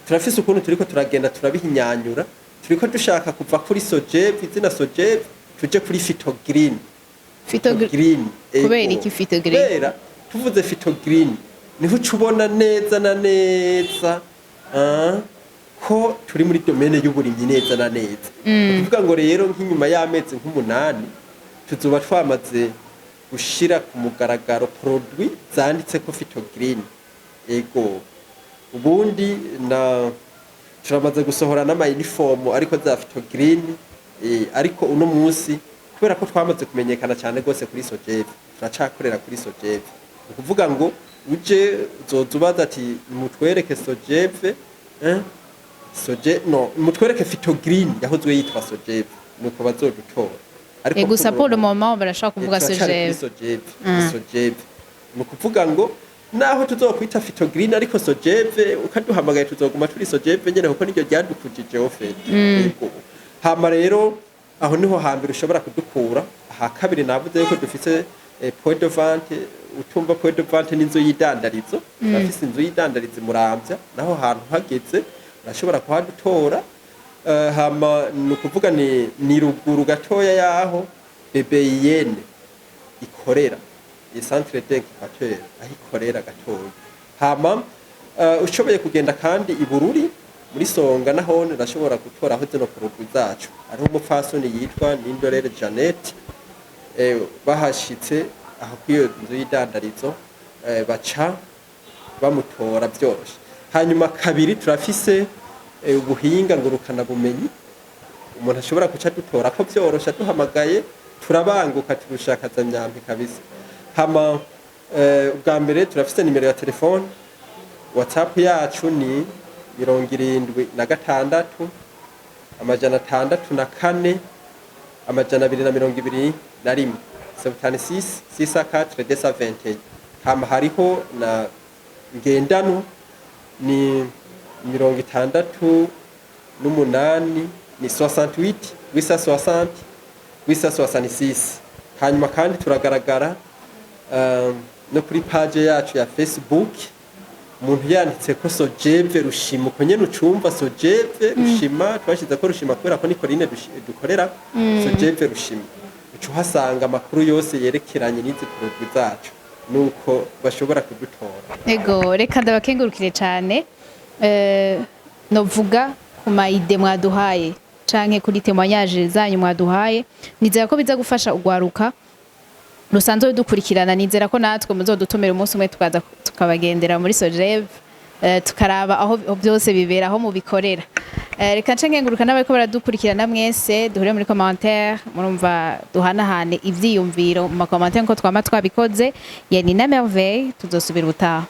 turafise ukuntu turiko turagenda turabihinyanyura turiko dushaka kuva kuri Sojeve izina Sojeve tuje kuri Fitogreen kubera iki Fitogreen kubera tuvuze Fitogreen niho ucubona neza na neza ko turi muri domaine y'uburimyi neza na neza kuvuga ngo rero nk'inyuma y'amezi nk'umunani tuzoba twamaze gushira ku mugaragaro produit zanditse ko Fitogreen ego ubundi na turamaze gusohora n'ama uniform ariko za Fitogreen ariko uno munsi kubera ko twamaze kumenyekana cyane gose kuri Sojeve turacakorera kuri Sojeve ukuvuga ngo uje uzozubaza ati mutwereke Sojeve mutwereke Fitogreen yahozwe yitwa Sojeve nuko bazodutora ariko gusa pour le moment barashaka kuvuga Sojeve nukuvuga ngo naho tuzokwita Fitogreen ariko Sojeve ukaduhamagaye tuzoguma turi Sojeve nyene kuko niryo ryadukujije ofete hama rero aho niho hambere ushobora kudukura aha kabiri navuze yuko dufise point de vente utumba point de vente n'inzu y'idandarizo bafise inzu y'idandarizo Muramvya naho hantu hageze urashobora kuhadutora hama nukuvuga ni ruguru gatoya yaho BBN ikorera i centre d'incubateur aho ikorera gatoya hama ushoboye kugenda kandi ibururi muri Songa naho urashobora gutora aho zino produit zacu ari umupfasoni yitwa Nindorere Janet bahashitse aho kwiyo nzu y'idandarizo baca bamutora byoroshe hanyuma kabiri turafise ubuhinga ngurukana bumenyi umuntu ashobora kuca dutora ko byorosha duhamagaye turabanguka turushakaza nyampi kabisa hama ubwa mbere turafise nimero ya telefone WhatsApp yacu ni 76 amajana 64 amajana 221 76 64 221 hama hariho na ngendano ni 68 ni 68 860 866 hanyuma kandi turagaragara no kuri page yacu ya Facebook umuntu yanditse ko Sojeve Rushima uko nyene ucumva Sojeve Rushima twashize ko Rushima kubera ko ni Coline dukorera Sojeve Rushima ucu hasanga amakuru yose yerekeranye n'izi produit zacu nuko bashobora kudutora ego reka ndabakengurukire cyane novuga ku maide mwaduhaye canke kuri témoignage zanyu mwaduhaye nizera ko biza gufasha ugwaruka rusanzwe dukurikirana nizera ko natwe muzodutumira umunsi umwe tukaza tukabagendera muri Sojeve tukaraba aho byose bibera aho mubikorera reka ncengenguruka n'abariko baradukurikirana mwese duhure muri commentaire murumva duhanahane ivyiyumviro mu commentaire ko twama twabikoze yani na merveille tuzosubira utaha